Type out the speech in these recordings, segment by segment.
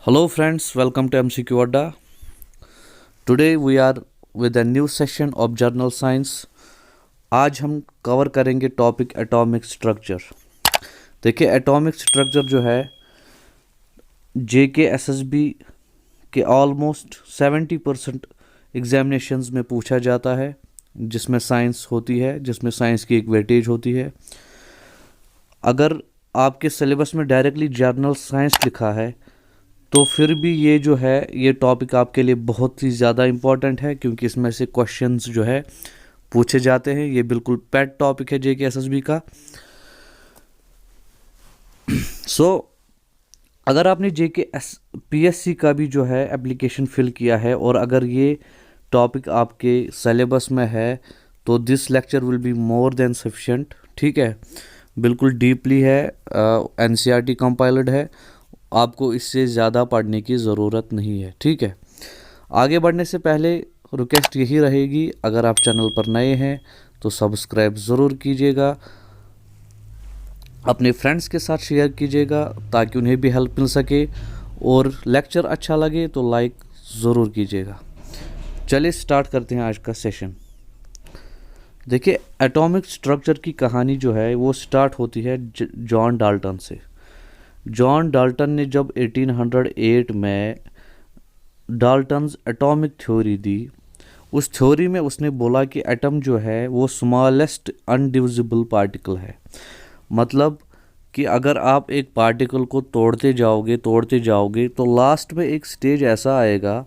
Hello friends, welcome to MCQ Adda. Today we are with a new session of Journal Science. आज हम cover करेंगे topic atomic structure. देखिए atomic structure जो है JKSSB के almost 70% examinations में पूछा जाता है, जिसमें साइंस होती है, जिसमें साइंस की एक वेटेज होती है। अगर आपके सिलेबस में डायरेक्टली जर्नल साइंस लिखा है तो फिर भी ये जो है ये टॉपिक आपके लिए बहुत ही ज़्यादा इम्पॉर्टेंट है, क्योंकि इसमें से क्वेश्चंस जो है पूछे जाते हैं। ये बिल्कुल पेट टॉपिक है JKSSB का। अगर आपने PSC का भी जो है एप्लीकेशन फिल किया है और अगर ये टॉपिक आपके सिलेबस में है तो this lecture will be more than sufficient. ठीक है, बिल्कुल डीपली है, NCERT कंपाइल्ड है, आपको इससे ज़्यादा पढ़ने की ज़रूरत नहीं है। ठीक है, आगे बढ़ने से पहले रिक्वेस्ट यही रहेगी, अगर आप चैनल पर नए हैं तो सब्सक्राइब ज़रूर कीजिएगा, अपने फ्रेंड्स के साथ शेयर कीजिएगा ताकि उन्हें भी हेल्प मिल सके, और लेक्चर अच्छा लगे तो लाइक ज़रूर कीजिएगा। चलिए स्टार्ट करते हैं आज का सेशन। देखिए एटॉमिक स्ट्रक्चर की कहानी जो है वो स्टार्ट होती है जॉन डाल्टन से। जॉन डाल्टन ने जब 1808 में डाल्टन्स एटॉमिक थ्योरी दी, उस थ्योरी में उसने बोला कि एटम जो है वो स्मॉलेस्ट अनडिविजिबल पार्टिकल है। मतलब कि अगर आप एक पार्टिकल को तोड़ते जाओगे तो लास्ट में एक स्टेज ऐसा आएगा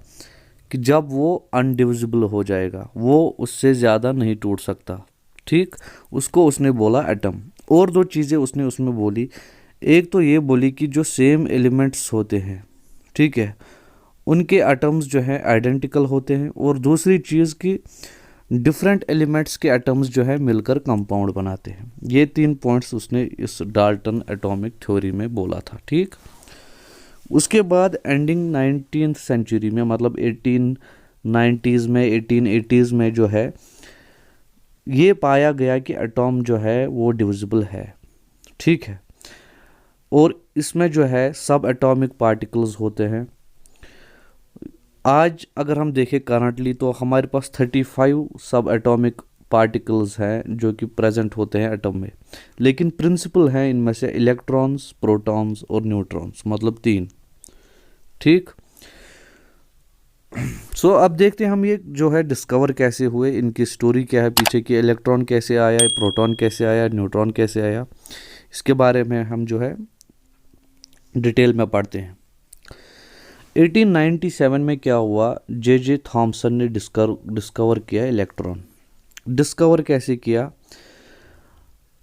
कि जब वो अनडिविजिबल हो जाएगा, वो उससे ज़्यादा नहीं टूट सकता। ठीक, उसको उसने बोला एटम। और दो चीज़ें उसने उसमें बोली, एक तो ये बोली कि जो सेम एलिमेंट्स होते हैं, ठीक है, उनके एटम्स जो है आइडेंटिकल होते हैं, और दूसरी चीज़ कि डिफरेंट एलिमेंट्स के एटम्स जो है मिलकर कंपाउंड बनाते हैं। ये 3 पॉइंट्स उसने इस डाल्टन एटॉमिक थ्योरी में बोला था। ठीक, उसके बाद एंडिंग 19th सेंचुरी में, मतलब 1890s में 1880s में जो है ये पाया गया कि एटॉम जो है वो डिविजिबल है। ठीक है, और इसमें जो है सब एटॉमिक पार्टिकल्स होते हैं। आज अगर हम देखें करंटली तो हमारे पास 35 सब एटॉमिक पार्टिकल्स हैं जो कि प्रेजेंट होते हैं एटम में, लेकिन प्रिंसिपल हैं इनमें से इलेक्ट्रॉन्स, प्रोटॉन्स और न्यूट्रॉन्स, मतलब 3। ठीक, अब देखते हैं हम ये जो है डिस्कवर कैसे हुए, इनकी स्टोरी क्या है पीछे की, इलेक्ट्रॉन कैसे आया, प्रोटॉन कैसे आया, न्यूट्रॉन कैसे आया, इसके बारे में हम जो है डिटेल में पढ़ते हैं। 1897 में क्या हुआ, J.J. थॉमसन ने डिस्कवर किया इलेक्ट्रॉन। डिस्कवर कैसे किया,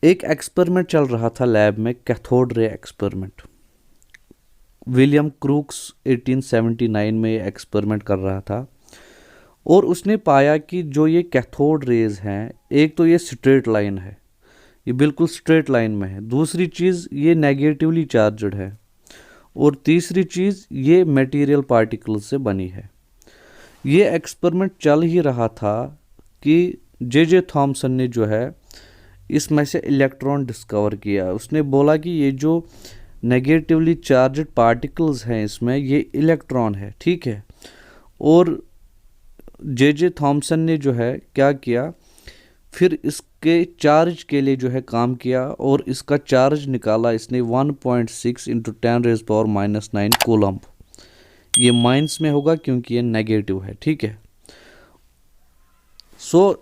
एक एक्सपेरिमेंट चल रहा था लैब में, cathode ray experiment. William crooks 1879 में एक्सपेरिमेंट कर रहा था, और उसने पाया कि जो ये कैथोड रेज हैं, एक तो ये स्ट्रेट लाइन है, ये बिल्कुल स्ट्रेट लाइन में है, दूसरी चीज़ ये नेगेटिवली चार्जड है, और तीसरी चीज़ ये मटेरियल पार्टिकल्स से बनी है। ये एक्सपेरिमेंट चल ही रहा था कि J.J. थॉमसन ने जो है इसमें से इलेक्ट्रॉन डिस्कवर किया। उसने बोला कि ये जो नेगेटिवली चार्जड पार्टिकल्स हैं इसमें ये इलेक्ट्रॉन है। ठीक है, और J.J. थॉमसन ने जो है क्या किया, फिर इसके चार्ज के लिए जो है काम किया, और इसका चार्ज निकाला इसने 1.6 × 10⁻⁻⁹ कूलम्ब। ये माइनस में होगा क्योंकि ये नेगेटिव है। ठीक है,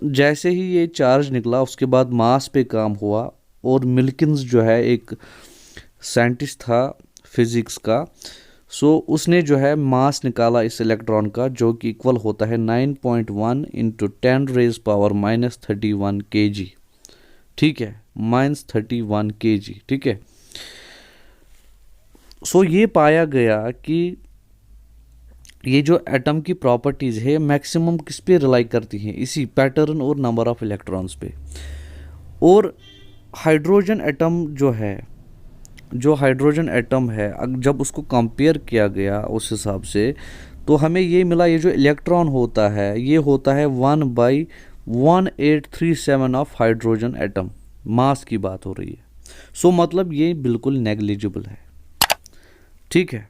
जैसे ही ये चार्ज निकला उसके बाद मास पे काम हुआ, और मिल्किन्स जो है एक साइंटिस्ट था फिजिक्स का, उसने जो है मास निकाला इस इलेक्ट्रॉन का, जो कि इक्वल होता है 9.1 × 10⁻31 kg। ठीक है, -31 kg। ठीक है, ये पाया गया कि ये जो एटम की प्रॉपर्टीज़ है मैक्सिमम किस पे रिलाई करती हैं, इसी पैटर्न और नंबर ऑफ इलेक्ट्रॉन्स पे। और हाइड्रोजन एटम जो हाइड्रोजन एटम है, जब उसको कंपेयर किया गया उस हिसाब से, तो हमें ये मिला, ये जो इलेक्ट्रॉन होता है ये होता है 1/1837 ऑफ हाइड्रोजन एटम। मास की बात हो रही है, मतलब ये बिल्कुल नेग्लिजिबल है। ठीक है,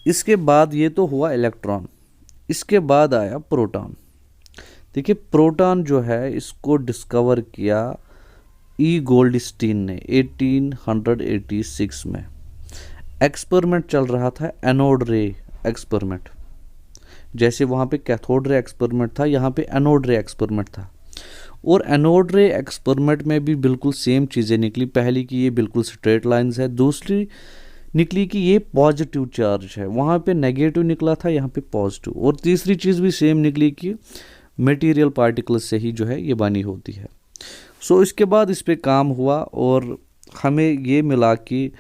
इसके बाद ये तो हुआ इलेक्ट्रॉन, इसके बाद आया प्रोटॉन। देखिए प्रोटॉन जो है इसको डिस्कवर किया ई गोल्डस्टीन ने 1886 में। एक्सपेरिमेंट चल रहा था एनोड रे एक्सपेरिमेंट, जैसे वहाँ पे कैथोड रे एक्सपेरिमेंट था, यहाँ पे एनोड रे एक्सपेरिमेंट था। और एनोड रे एक्सपेरिमेंट में भी बिल्कुल सेम चीज़ें निकली। पहली कि ये बिल्कुल स्ट्रेट लाइंस है, दूसरी निकली कि ये पॉजिटिव चार्ज है, वहाँ पे नेगेटिव निकला था, यहाँ पे पॉजिटिव। और तीसरी चीज़ भी सेम निकली कि मटेरियल पार्टिकल्स से ही जो है ये बनी होती है। सो इसके बाद इस पे काम हुआ और हमें ये मिला कि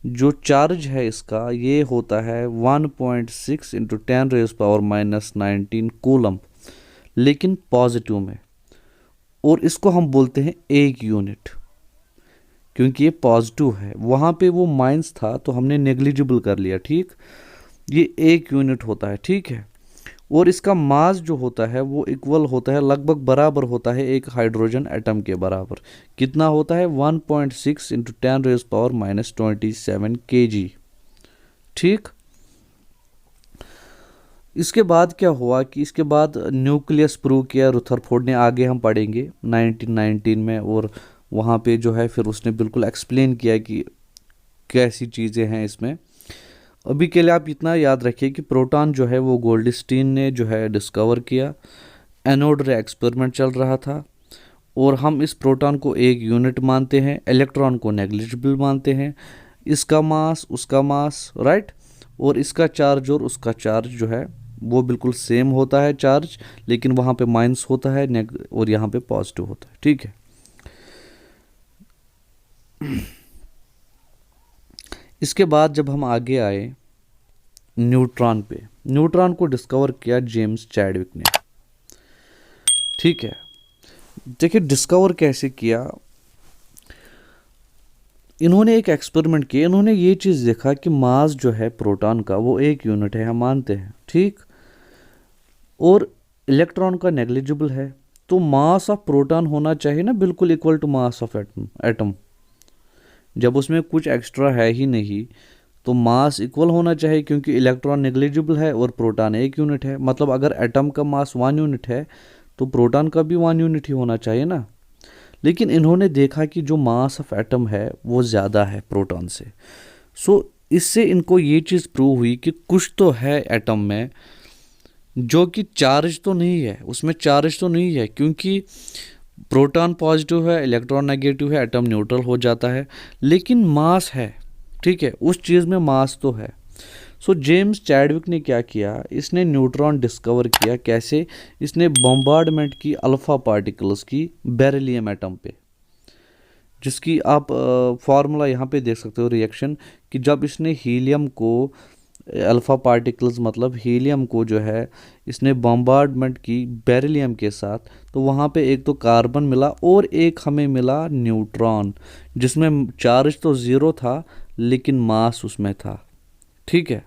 जो चार्ज है इसका ये होता है 1.6 इंटू 10⁻⁻19 कूलम, लेकिन पॉजिटिव में। और इसको हम बोलते हैं 1 यूनिट, क्योंकि ये पॉजिटिव है। वहाँ पे वो माइनस था तो हमने नेग्लिजिबल कर लिया, ठीक। ये 1 यूनिट होता है, ठीक है। और इसका मास जो होता है वो इक्वल होता है, लगभग बराबर होता है एक हाइड्रोजन एटम के बराबर। कितना होता है? 1.6 इंटू 10⁻⁻27 kg, ठीक। इसके बाद क्या हुआ कि इसके बाद न्यूक्लियस प्रूव किया रुथरफोर्ड ने, आगे हम पढ़ेंगे 1919 में। और वहाँ पे जो है फिर उसने बिल्कुल एक्सप्लेन किया कि कैसी चीज़ें हैं इसमें। अभी के लिए आप इतना याद रखिए कि प्रोटॉन जो है वो गोल्डस्टीन ने जो है डिस्कवर किया, एनोड रे एक्सपेरिमेंट चल रहा था। और हम इस प्रोटॉन को 1 यूनिट मानते हैं, इलेक्ट्रॉन को नेग्लिजिबल मानते हैं। इसका मास उसका मास, राइट। और इसका चार्ज और उसका चार्ज जो है वो बिल्कुल सेम होता है चार्ज, लेकिन वहाँ पे माइनस होता है और यहाँ पे पॉजिटिव होता है, ठीक है। इसके बाद जब हम आगे आए न्यूट्रॉन पे, न्यूट्रॉन को डिस्कवर किया जेम्स चैडविक ने, ठीक है। देखिए डिस्कवर कैसे किया, इन्होंने एक एक्सपेरिमेंट किया। इन्होंने ये चीज़ देखा कि मास जो है प्रोटॉन का वो 1 यूनिट है, हम मानते हैं, ठीक। और इलेक्ट्रॉन का नेग्लिजिबल है, तो मास ऑफ प्रोटॉन होना चाहिए ना बिल्कुल equal to mass of atom. जब उसमें कुछ एक्स्ट्रा है ही नहीं तो मास इक्वल होना चाहिए, क्योंकि इलेक्ट्रॉन नेग्लिजिबल है और प्रोटॉन 1 यूनिट है। मतलब अगर एटम का मास 1 यूनिट है तो प्रोटॉन का भी 1 यूनिट ही होना चाहिए ना। लेकिन इन्होंने देखा कि जो मास ऑफ एटम है वो ज़्यादा है प्रोटॉन से। सो इससे इनको ये चीज़ प्रूव हुई कि कुछ तो है एटम में जो कि चार्ज तो नहीं है, उसमें चार्ज तो नहीं है, क्योंकि प्रोटॉन पॉजिटिव है, इलेक्ट्रॉन नेगेटिव है, एटम न्यूट्रल हो जाता है, लेकिन मास है, ठीक है। उस चीज़ में मास तो है। सो जेम्स चैडविक ने क्या किया, इसने न्यूट्रॉन डिस्कवर किया। कैसे? इसने बॉम्बार्डमेंट की अल्फ़ा पार्टिकल्स की बेरिलियम एटम पे, जिसकी आप फार्मूला यहाँ पे देख सकते हो रिएक्शन, कि जब इसने हीलियम को अल्फ़ा पार्टिकल्स मतलब हीलियम को जो है इसने बॉम्बार्डमेंट की बेरिलियम के साथ, तो वहाँ पे एक तो कार्बन मिला और एक हमें मिला न्यूट्रॉन, जिसमें चार्ज तो ज़ीरो था लेकिन मास उसमें था, ठीक है।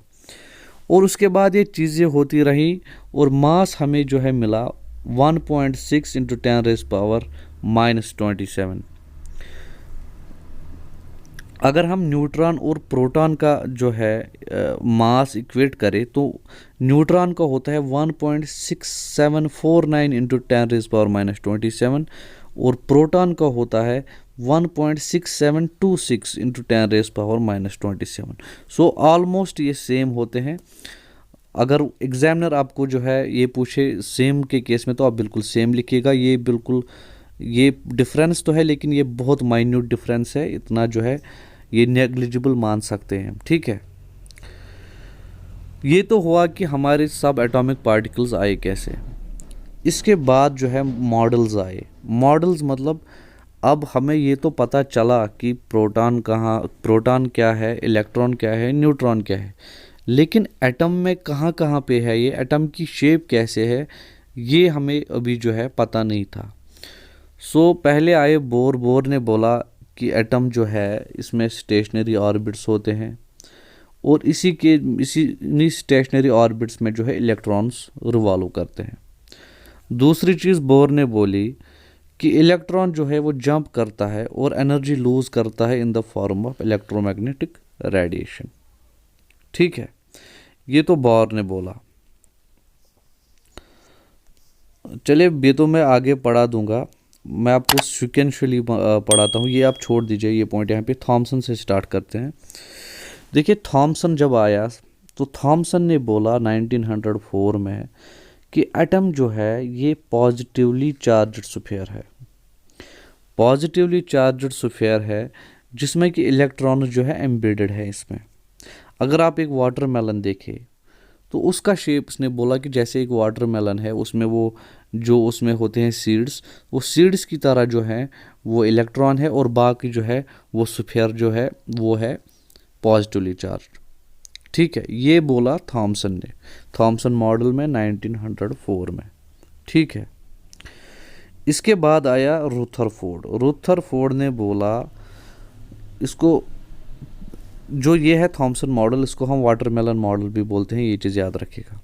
और उसके बाद ये चीज़ें होती रही और मास हमें जो है मिला 1.6 इंटू 10⁻⁻27। अगर हम न्यूट्रॉन और प्रोटॉन का जो है मास इक्वेट करें तो न्यूट्रॉन का होता है 1.6749 इंटू 10⁻⁻27 और प्रोटॉन का होता है 1.6726 इंटू 10⁻⁻27। सो ऑलमोस्ट ये सेम होते हैं। अगर एग्जामिनर आपको जो है ये पूछे सेम के केस में तो आप बिल्कुल सेम लिखिएगा। ये बिल्कुल ये डिफरेंस तो है लेकिन ये बहुत माइन्यूट डिफरेंस है, इतना जो है ये नेग्लिजिबल मान सकते हैं, ठीक है। ये तो हुआ कि हमारे सब एटॉमिक पार्टिकल्स आए कैसे। इसके बाद जो है मॉडल्स आए। मॉडल्स मतलब अब हमें ये तो पता चला कि प्रोटॉन प्रोटॉन क्या है, इलेक्ट्रॉन क्या है, न्यूट्रॉन क्या है, लेकिन एटम में कहाँ कहाँ पे है, ये एटम की शेप कैसे है, ये हमें अभी जो है पता नहीं था। सो पहले आए बोर ने बोला कि एटम जो है इसमें स्टेशनरी ऑर्बिट्स होते हैं और इसी स्टेशनरी ऑर्बिट्स में जो है इलेक्ट्रॉन्स रिवॉल्व करते हैं। दूसरी चीज़ बोर ने बोली कि इलेक्ट्रॉन जो है वो जंप करता है और एनर्जी लूज़ करता है in the form of electromagnetic radiation, ठीक है। ये तो बोर ने बोला। चलिए ये तो मैं आगे पढ़ा दूंगा, मैं आपको सिक्वेंशली पढ़ाता हूँ, ये आप छोड़ दीजिए ये पॉइंट यहाँ पे। थॉमसन से स्टार्ट करते हैं। देखिए थॉमसन जब आया तो थॉमसन ने बोला 1904 में कि एटम जो है ये पॉजिटिवली चार्ज्ड स्फीयर है, पॉजिटिवली चार्ज्ड स्फीयर है जिसमें कि इलेक्ट्रॉन जो है एम्बेडेड है इसमें। अगर आप एक वाटरमेलन देखें तो उसका शेप उसने बोला कि जैसे एक वाटरमेलन है, उसमें वो जो उसमें होते हैं सीड्स, वो सीड्स की तरह जो है वो इलेक्ट्रॉन है, और बाकी जो है वो स्फीयर जो है वो है पॉजिटिवली चार्ज्ड। ठीक है, ये बोला थॉमसन ने, थॉमसन मॉडल में 1904 में। ठीक है, इसके बाद आया रुथरफोर्ड। रुथरफोर्ड ने बोला इसको, जो ये है थॉमसन मॉडल, इसको हम वाटरमेलन मॉडल भी बोलते हैं, ये चीज़ याद रखिएगा।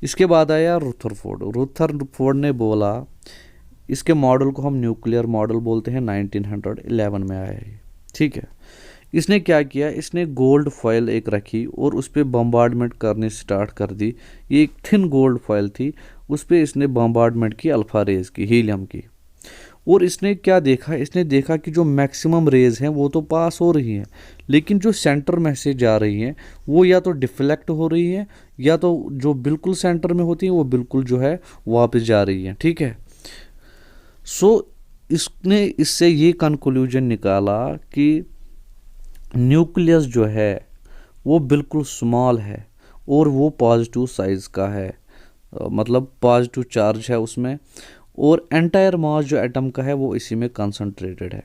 इसके बाद आया रुथरफोर्ड। रुथरफोर्ड ने बोला इसके मॉडल को हम न्यूक्लियर मॉडल बोलते हैं, 1911 में आया ये। ठीक है, इसने क्या किया, इसने गोल्ड फॉयल एक रखी और उस पर बम्बार्डमेंट करने स्टार्ट कर दी। ये एक थिन गोल्ड फॉयल थी, उस पर इसने बम्बार्डमेंट की अल्फा रेज की, हीलियम की। और इसने क्या देखा, इसने देखा कि जो मैक्सिमम रेज हैं वो तो पास हो रही हैं, लेकिन जो सेंटर में से जा रही हैं वो या तो डिफ्लेक्ट हो रही हैं, या तो जो बिल्कुल सेंटर में होती हैं वो बिल्कुल जो है वापस जा रही हैं। ठीक है, सो इसने इससे ये कंक्लूजन निकाला कि न्यूक्लियस जो है वो बिल्कुल स्मॉल है और वो पॉजिटिव साइज का है, मतलब पॉजिटिव चार्ज है उसमें, और एंटायर मास जो एटम का है वो इसी में कंसंट्रेटेड है।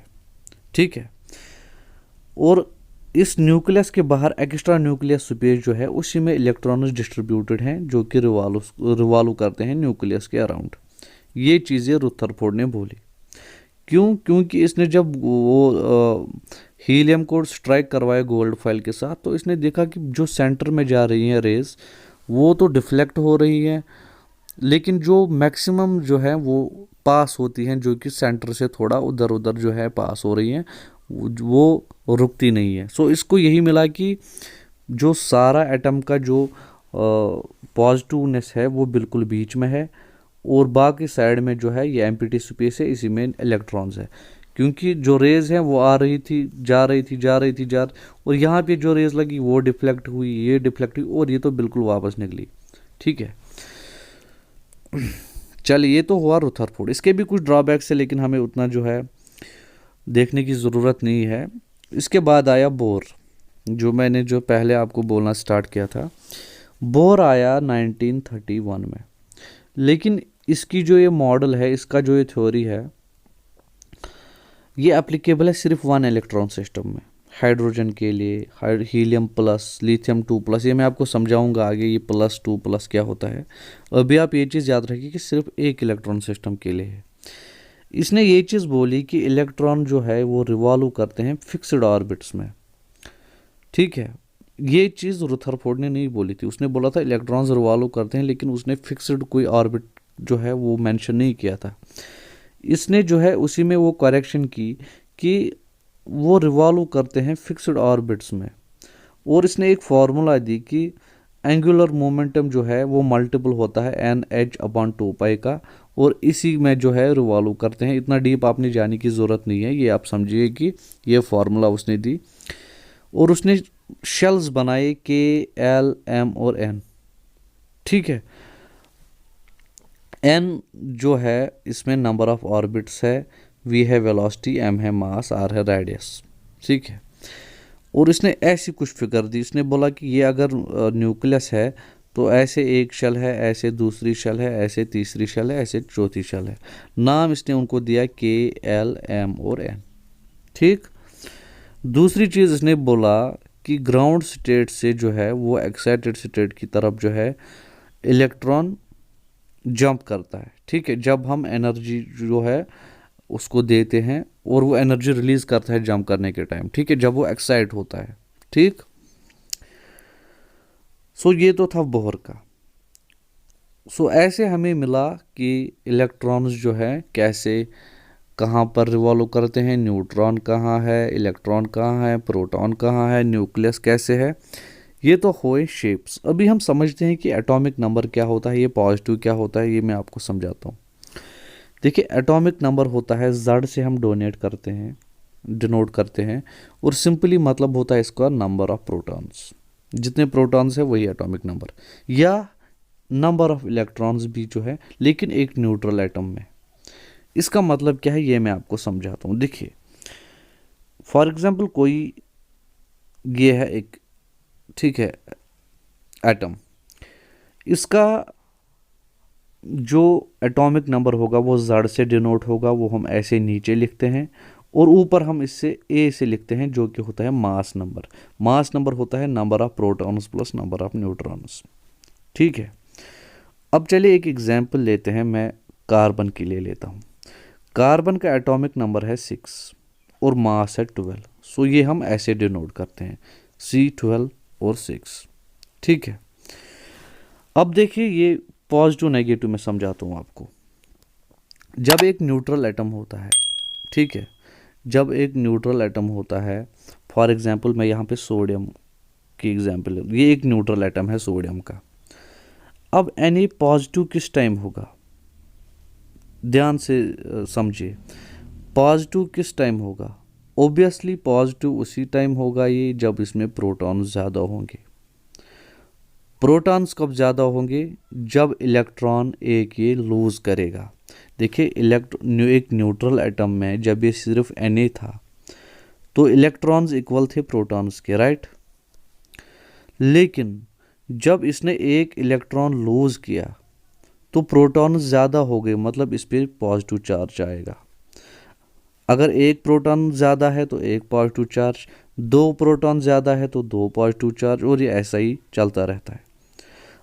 ठीक है, और इस न्यूक्लियस के बाहर एक्स्ट्रा न्यूक्लियस स्पेस जो है उसी में इलेक्ट्रॉन्स डिस्ट्रीब्यूटेड हैं जो कि रिवॉल्व करते हैं न्यूक्लियस के अराउंड। ये चीज़ें रुथरफोर्ड ने बोली। क्यों? क्योंकि इसने जब वो हीलियम को स्ट्राइक करवाया गोल्ड फॉयल के साथ, तो इसने देखा कि जो सेंटर में जा रही हैं रेज वो तो डिफ्लेक्ट हो रही हैं, लेकिन जो मैक्सिमम जो है वो पास होती हैं, जो कि सेंटर से थोड़ा उधर उधर जो है पास हो रही हैं, वो रुकती नहीं है। सो इसको यही मिला कि जो सारा एटम का जो पॉजिटिवनेस है वो बिल्कुल बीच में है, और बाकी साइड में जो है ये एम्प्टी स्पेस है, इसी में इलेक्ट्रॉन्स है। क्योंकि जो रेज हैं वो आ रही थी, जा रही थी, जा रही थी, और यहाँ पे जो रेज लगी वो डिफ्लेक्ट हुई, ये डिफ्लेक्ट हुई, और ये तो बिल्कुल वापस निकली। ठीक है, चलिए ये तो हुआ रुथरफोर्ड। इसके भी कुछ ड्रॉबैक्स है, लेकिन हमें उतना जो है देखने की ज़रूरत नहीं है। इसके बाद आया बोर, जो मैंने जो पहले आपको बोलना स्टार्ट किया था। बोर आया 1931 में, लेकिन इसकी जो ये मॉडल है, इसका जो ये थ्योरी है, ये एप्लीकेबल है सिर्फ वन इलेक्ट्रॉन सिस्टम में, हाइड्रोजन के लिए, हीलियम प्लस, लिथियम 2+। ये मैं आपको समझाऊंगा आगे ये +2+ क्या होता है। अभी आप ये चीज़ याद रखिए कि सिर्फ एक इलेक्ट्रॉन सिस्टम के लिए है। इसने ये चीज़ बोली कि इलेक्ट्रॉन जो है वो रिवॉल्व करते हैं फिक्स्ड ऑर्बिट्स में। ठीक है, ये चीज़ रुथरफोर्ड ने नहीं बोली थी, उसने बोला था इलेक्ट्रॉन्स रिवॉल्व करते हैं, लेकिन उसने फिक्स्ड कोई ऑर्बिट जो है वो मेंशन नहीं किया था। इसने जो है उसी में वो करेक्शन की कि वो रिवॉल्व करते हैं फिक्स्ड ऑर्बिट्स में, और इसने एक फार्मूला दी कि एंगुलर मोमेंटम जो है वो मल्टीपल होता है NH/2π का, और इसी में जो है रिवॉल्व करते हैं। इतना डीप आपने जाने की ज़रूरत नहीं है, ये आप समझिए कि ये फार्मूला उसने दी। और उसने शेल्स बनाए K, L, M और N। ठीक है, N जो है इसमें नंबर ऑफ ऑर्बिट्स है, V है वेलोसिटी, M है मास, R है रेडियस। ठीक है, और इसने ऐसी कुछ फिगर दी, इसने बोला कि ये अगर न्यूक्लियस है तो ऐसे एक शेल है, ऐसे दूसरी शेल है, ऐसे तीसरी शेल है, ऐसे चौथी शेल है। नाम इसने उनको दिया K, L, M और N। ठीक, दूसरी चीज़ इसने बोला कि ग्राउंड स्टेट से जो है वो एक्साइटेड स्टेट की तरफ जो है इलेक्ट्रॉन जंप करता है। ठीक है, जब हम एनर्जी जो है उसको देते हैं और वो एनर्जी रिलीज करता है जंप करने के टाइम। ठीक है, जब वो एक्साइट होता है। ठीक, सो ये तो था बोहर का। सो ऐसे हमें मिला कि इलेक्ट्रॉन्स जो है कैसे कहाँ पर रिवॉल्व करते हैं, न्यूट्रॉन कहाँ है, इलेक्ट्रॉन कहाँ है, प्रोटॉन कहाँ है, न्यूक्लियस कैसे है, ये तो हुए शेप्स। अभी हम समझते हैं कि एटॉमिक नंबर क्या होता है, ये पॉजिटिव क्या होता है, ये मैं आपको समझाता हूँ। देखिए एटॉमिक नंबर होता है जेड से हम डिनोट करते हैं और सिंपली मतलब होता है इसका नंबर ऑफ प्रोटॉन्स। जितने प्रोटॉन्स है वही एटॉमिक नंबर, या नंबर ऑफ इलेक्ट्रॉन्स भी जो है, लेकिन एक न्यूट्रल एटम में। इसका मतलब क्या है ये मैं आपको समझाता हूँ। देखिए फॉर एग्जांपल कोई ये है एक, ठीक है, एटम, इसका जो एटॉमिक नंबर होगा वो जेड से डिनोट होगा, वो हम ऐसे नीचे लिखते हैं, और ऊपर हम इससे ए से लिखते हैं जो कि होता है मास नंबर। मास नंबर होता है number of protons plus number of neutrons. ठीक है, अब चलिए एक एग्जांपल लेते हैं, मैं कार्बन के लिए लेता हूँ। कार्बन का एटॉमिक नंबर है 6 और मास है 12। सो ये हम ऐसे डिनोट करते हैं C12 और 6। ठीक है, अब देखिए ये पॉजिटिव नेगेटिव में समझाता हूँ आपको। जब एक न्यूट्रल एटम होता है, ठीक है, जब एक न्यूट्रल एटम होता है, फॉर एग्जांपल मैं यहाँ पे सोडियम की एग्जांपल, ये एक न्यूट्रल एटम है सोडियम का। अब Na पॉजिटिव किस टाइम होगा, ध्यान से समझिए, पॉजिटिव किस टाइम होगा। ऑब्वियसली पॉजिटिव उसी टाइम होगा ये जब इसमें प्रोटॉन ज़्यादा होंगे। प्रोटॉन्स कब ज़्यादा होंगे, जब इलेक्ट्रॉन एक ये लूज़ करेगा। देखिए एक न्यूट्रल एटम में जब ये सिर्फ Na था तो इलेक्ट्रॉन्स इक्वल थे प्रोटॉन्स के, राइट। लेकिन जब इसने एक इलेक्ट्रॉन लूज़ किया तो प्रोटॉन ज़्यादा हो गए, मतलब इस पर पॉजिटिव चार्ज आएगा। अगर एक प्रोटॉन ज़्यादा है तो एक पॉजिटिव चार्ज, दो प्रोटॉन ज़्यादा है तो दो पॉजिटिव चार्ज, और ये ऐसा ही चलता रहता है।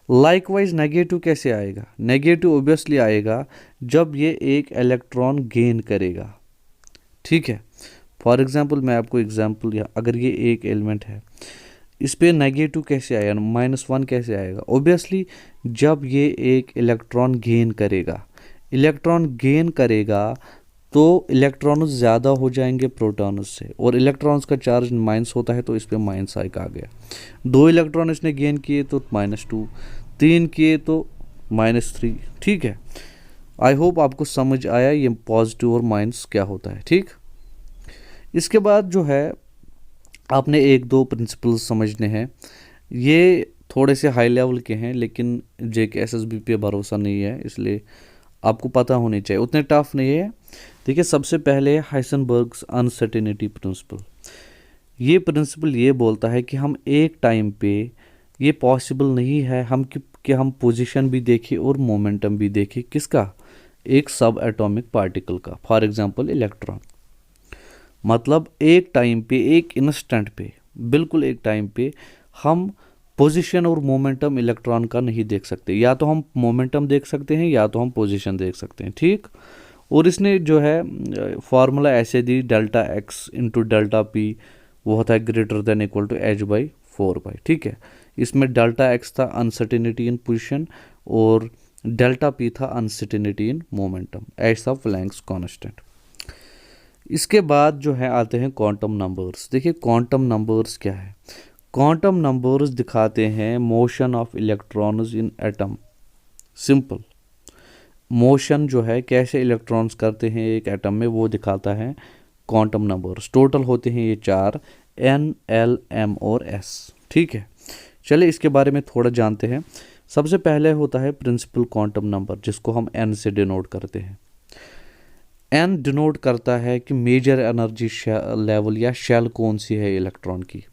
लाइकवाइज नेगेटिव कैसे आएगा, नेगेटिव ऑब्वियसली आएगा जब ये एक इलेक्ट्रॉन गेन करेगा। ठीक है, फॉर एग्जांपल मैं आपको एग्जांपल, अगर ये एक एलिमेंट है, इस पे नेगेटिव कैसे आएगा, -1 कैसे आएगा। ऑब्वियसली जब ये एक इलेक्ट्रॉन गेन करेगा, इलेक्ट्रॉन गेन करेगा तो इलेक्ट्रॉन ज़्यादा हो जाएंगे प्रोटॉन्स से, और इलेक्ट्रॉन्स का चार्ज माइनस होता है तो इस पर माइनस आइक आ गया। 2 इलेक्ट्रॉन इसने गेन किए तो -2, 3 किए तो -3। ठीक है, आई होप आपको समझ आया ये पॉजिटिव और माइनस क्या होता है। ठीक, इसके बाद जो है आपने 1-2 प्रिंसिपल्स समझने हैं, ये थोड़े से हाई लेवल के हैं, लेकिन JK-SSB पे भरोसा नहीं है, इसलिए आपको पता होनी चाहिए, उतने टफ नहीं है। देखिए सबसे पहले हाइसेनबर्ग्स अनसर्टेनिटी प्रिंसिपल। ये प्रिंसिपल ये बोलता है कि हम एक टाइम पे, ये पॉसिबल नहीं है हम कि हम पोजीशन भी देखें और मोमेंटम भी देखें, किसका, एक सब एटॉमिक पार्टिकल का, फॉर एग्जांपल इलेक्ट्रॉन। मतलब एक टाइम पे, एक इंस्टेंट पे, बिल्कुल एक टाइम पे हम पोजीशन और मोमेंटम इलेक्ट्रॉन का नहीं देख सकते। या तो हम मोमेंटम देख सकते हैं या तो हम पोजीशन देख सकते हैं। ठीक, और इसने जो है फार्मूला ऐसे दी, delta X into delta P, वो होता है greater than equal to h/4π। ठीक है, इसमें डेल्टा एक्स था अनसर्टेनिटी इन पोजीशन और डेल्टा पी था अनसर्टेनिटी इन मोमेंटम, एच था प्लैंक्स कांस्टेंट। इसके बाद जो है आते हैं क्वांटम नंबर्स। देखिए क्वांटम नंबर्स क्या है, क्वांटम नंबर्स दिखाते हैं motion of electrons in atom. Simple, motion जो है कैसे इलेक्ट्रॉन्स करते हैं एक एटम में, वो दिखाता है क्वांटम नंबर्स। टोटल होते हैं ये 4, N, L, M और S। ठीक है, चलिए इसके बारे में थोड़ा जानते हैं। सबसे पहले होता है प्रिंसिपल क्वांटम नंबर, जिसको हम N से डिनोट करते हैं। N डिनोट करता है कि मेजर एनर्जी लेवल या शेल कौन सी है इलेक्ट्रॉन की।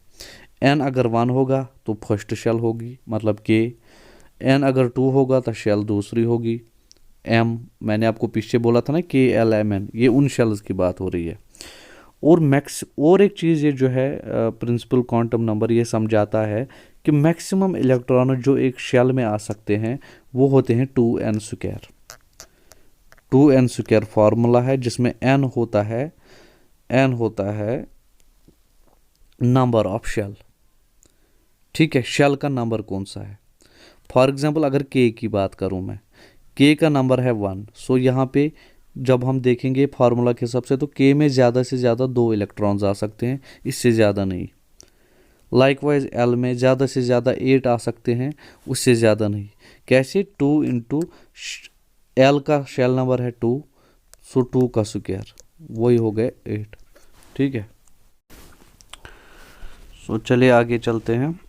N अगर 1 होगा तो फर्स्ट शेल होगी, मतलब K। N अगर 2 होगा तो शेल दूसरी होगी, M। मैंने आपको पीछे बोला था ना KLMN, ये उन शेल्स की बात हो रही है। और एक चीज़ ये जो है प्रिंसिपल क्वांटम नंबर ये समझाता है कि मैक्सिमम इलेक्ट्रॉन जो एक शेल में आ सकते हैं वो होते हैं 2n²। 2n² फार्मूला है जिसमें n होता है नंबर ऑफ शेल। ठीक है, शेल का नंबर कौन सा है। फॉर एग्जांपल अगर K की बात करूं मैं, K का नंबर है 1। सो यहाँ पे जब हम देखेंगे फार्मूला के हिसाब से तो K में ज़्यादा से ज़्यादा 2 इलेक्ट्रॉन्स आ सकते हैं, इससे ज़्यादा नहीं। लाइकवाइज एल में ज़्यादा से ज़्यादा 8 आ सकते हैं, उससे ज़्यादा नहीं। कैसे? 2 इंटू एल का शेल नंबर है 2, सो 2 का स्क्वायर वही हो गए 8। ठीक है, सो चलिए आगे चलते हैं।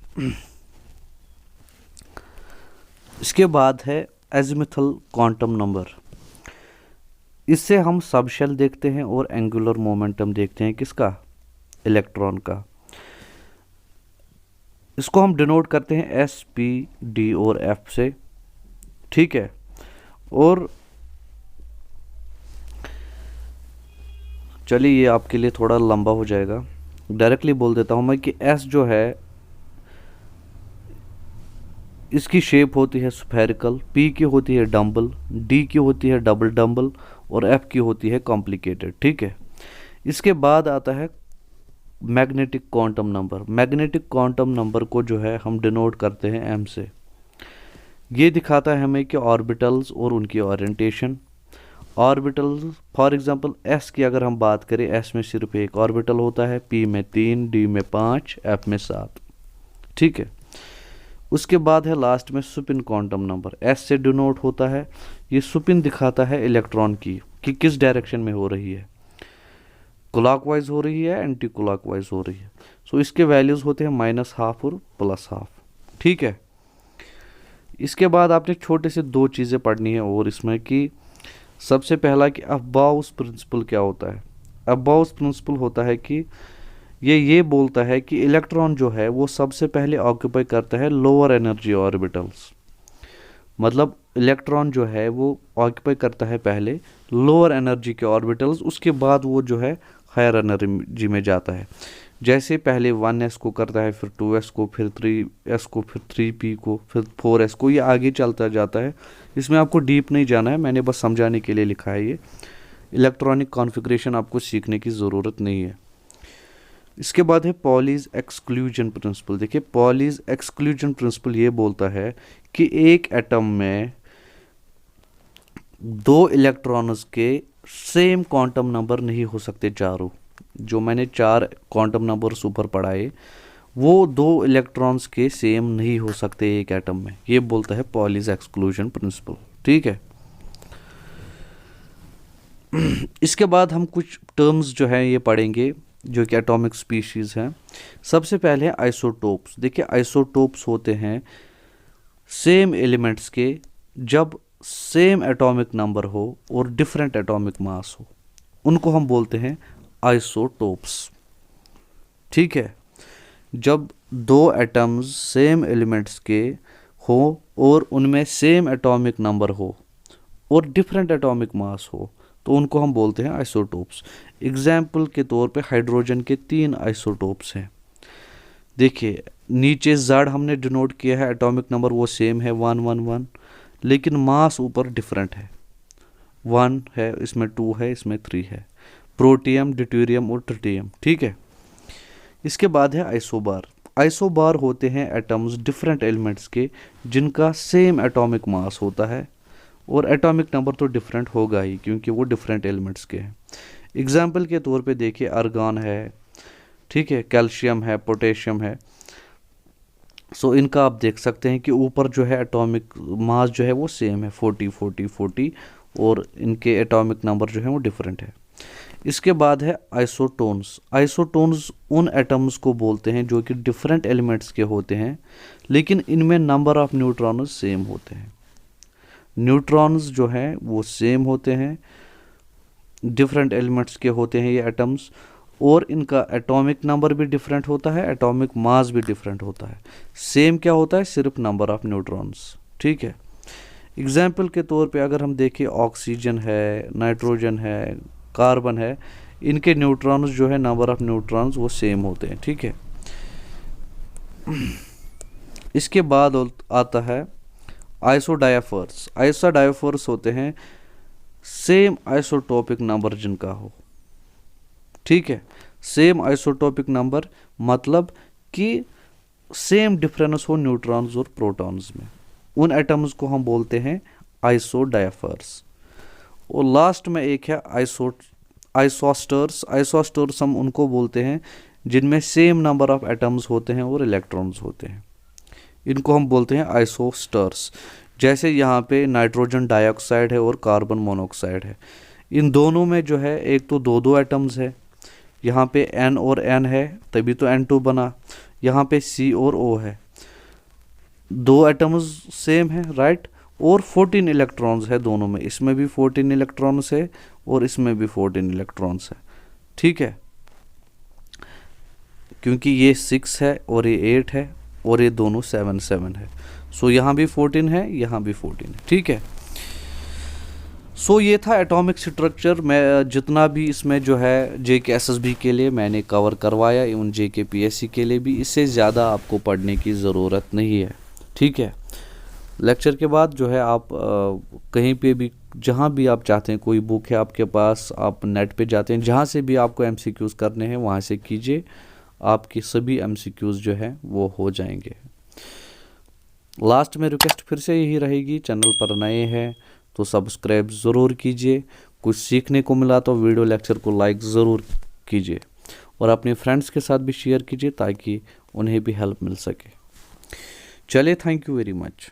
इसके बाद है एजिमुथल क्वांटम नंबर। इससे हम सब शेल देखते हैं और एंगुलर मोमेंटम देखते हैं, किसका? इलेक्ट्रॉन का। इसको हम डिनोट करते हैं एस, पी, डी और एफ से। ठीक है, और चलिए ये आपके लिए थोड़ा लंबा हो जाएगा, डायरेक्टली बोल देता हूं मैं कि एस जो है इसकी शेप होती है स्फेरिकल, पी की होती है डम्बल, डी की होती है डबल डम्बल और एफ की होती है कॉम्प्लिकेटेड। ठीक है, इसके बाद आता है magnetic quantum number. Magnetic quantum number को जो है हम डिनोट करते हैं एम से। ये दिखाता है हमें कि ऑर्बिटल्स और उनकी orientation. Orbitals for example S की अगर हम बात करें, एस में सिर्फ एक ऑर्बिटल होता है, पी में 3, डी में 5, एफ में 7। ठीक है, उसके बाद है लास्ट में सुपिन क्वांटम नंबर। एस से डिनोट होता है, ये सुपिन दिखाता है इलेक्ट्रॉन की कि किस डायरेक्शन में हो रही है, क्लॉकवाइज हो रही है, एंटी क्लॉकवाइज हो रही है। सो इसके वैल्यूज होते हैं -12 और +12। ठीक है, इसके बाद आपने छोटे से 2 चीज़ें पढ़नी है और इसमें कि सबसे पहला कि अबाउस प्रिंसिपल क्या होता है। अबाउस प्रिंसिपल होता है कि ये बोलता है कि इलेक्ट्रॉन जो है वो सबसे पहले ऑक्यूपाई करता है लोअर एनर्जी ऑर्बिटल्स। मतलब इलेक्ट्रॉन जो है वो ऑक्यूपाई करता है पहले लोअर एनर्जी के ऑर्बिटल्स, उसके बाद वो जो है हायर एनर्जी में जाता है। जैसे पहले 1s को करता है, फिर 2s को, फिर 3s को, फिर 3p को, फिर 4s को, ये आगे चलता जाता है। इसमें आपको डीप नहीं जाना है, मैंने बस समझाने के लिए लिखा है। ये इलेक्ट्रॉनिक कॉन्फ़िगरेशन आपको सीखने की ज़रूरत नहीं है। इसके बाद है पॉलीज एक्सक्लूजन प्रिंसिपल। देखिए पॉलीज एक्सक्लूजन प्रिंसिपल ये बोलता है कि एक एटम में 2 इलेक्ट्रॉन्स के सेम क्वांटम नंबर नहीं हो सकते चारों। जो मैंने 4 क्वांटम नंबर्स ऊपर पढ़ाए वो 2 इलेक्ट्रॉन्स के सेम नहीं हो सकते एक एटम में, ये बोलता है पॉलीज एक्सक्लूजन प्रिंसिपल। ठीक है, इसके बाद हम कुछ टर्म्स जो है ये पढ़ेंगे जो कि एटॉमिक स्पीशीज़ हैं। सबसे पहले है आइसोटोप्स। देखिए आइसोटोप्स होते हैं सेम एलिमेंट्स के जब सेम एटॉमिक नंबर हो और डिफरेंट एटॉमिक मास हो, उनको हम बोलते हैं आइसोटोप्स। ठीक है, जब 2 एटम्स सेम एलिमेंट्स के हो और उनमें सेम एटॉमिक नंबर हो और डिफरेंट एटॉमिक मास हो तो उनको हम बोलते हैं आइसोटोप्स। एग्जाम्पल के तौर पे हाइड्रोजन के 3 आइसोटोप्स हैं। देखिए नीचे Z हमने डिनोट किया है, एटॉमिक नंबर वो सेम है 111, लेकिन मास ऊपर डिफरेंट है। 1 है, इसमें 2 है, इसमें 3 है। प्रोटियम, ड्यूटेरियम और ट्रिटियम। ठीक है, इसके बाद है आइसोबार। आइसोबार होते हैं एटम्स डिफरेंट एलिमेंट्स के जिनका सेम एटॉमिक मास होता है और एटॉमिक नंबर तो डिफरेंट होगा ही क्योंकि वो डिफरेंट एलिमेंट्स के हैं। एग्जाम्पल के तौर पे देखिए आर्गन है, ठीक है, कैल्शियम है, पोटेशियम है। सो इनका आप देख सकते हैं कि ऊपर जो है एटॉमिक मास जो है वो सेम है 40 40 40 और इनके एटॉमिक नंबर जो है वो डिफरेंट है। इसके बाद है आइसोटोन्स। आइसोटोन्स उन एटम्स को बोलते हैं जो कि डिफरेंट एलिमेंट्स के होते हैं लेकिन इनमें नंबर ऑफ न्यूट्रॉन्स सेम होते हैं। न्यूट्रॉन्स जो हैं वो सेम होते हैं, डिफरेंट एलिमेंट्स के होते हैं ये एटम्स, और इनका एटॉमिक नंबर भी डिफरेंट होता है, एटॉमिक मास भी डिफरेंट होता है। सेम क्या होता है? सिर्फ नंबर ऑफ न्यूट्रॉन्स। ठीक है, एग्जाम्पल के तौर पे अगर हम देखें ऑक्सीजन है, नाइट्रोजन है, कार्बन है, इनके न्यूट्रॉन्स जो है नंबर ऑफ न्यूट्रॉन्स वो सेम होते हैं। ठीक है, इसके बाद आता है आइसोडायफर्स। आइसोडायफर्स होते हैं सेम आइसोटोपिक नंबर जिनका हो। ठीक है, सेम आइसोटोपिक नंबर मतलब कि सेम डिफरेंस हो न्यूट्रॉन्स और प्रोटॉन्स में, उन एटम्स को हम बोलते हैं आइसोडायफर्स। और लास्ट में एक है आइसोस्टर्स। आइसोस्टर्स हम उनको बोलते हैं जिनमें सेम नंबर ऑफ एटम्स होते हैं और इलेक्ट्रॉन्स होते हैं। इनको हम बोलते हैं आइसोस्टर्स। जैसे यहाँ पे नाइट्रोजन डाइऑक्साइड है और कार्बन मोनोऑक्साइड है, इन दोनों में जो है एक तो दो दो एटम्स है, यहाँ पे N और N है तभी तो N2 बना। यहाँ पे C और O है, दो एटम्स सेम है, राइट। और 14 इलेक्ट्रॉन्स है दोनों में, इसमें भी 14 इलेक्ट्रॉन्स है और इसमें भी 14 इलेक्ट्रॉन्स है, ठीक है। क्योंकि ये 6 है और ये 8 है और ये दोनों 7 7 है, सो यहाँ भी 14 है, यहाँ भी 14 है, ठीक है। सो ये था एटॉमिक स्ट्रक्चर। मैं जितना भी इसमें जो है JK-SSB के लिए मैंने कवर करवाया, इवन JK-PSC के लिए भी, इससे ज़्यादा आपको पढ़ने की ज़रूरत नहीं है, ठीक है। लेक्चर के बाद जो है आप कहीं पे भी, जहाँ भी आप चाहते हैं, कोई बुक है आपके पास, आप नेट पे जाते हैं, जहाँ से भी आपको MCQs करने हैं वहाँ से कीजिए, आपकी सभी MCQs जो है वो हो जाएंगे। लास्ट में रिक्वेस्ट फिर से यही रहेगी, चैनल पर नए हैं तो सब्सक्राइब ज़रूर कीजिए। कुछ सीखने को मिला तो वीडियो लेक्चर को लाइक ज़रूर कीजिए और अपने फ्रेंड्स के साथ भी शेयर कीजिए ताकि उन्हें भी हेल्प मिल सके। चलिए, थैंक यू वेरी मच।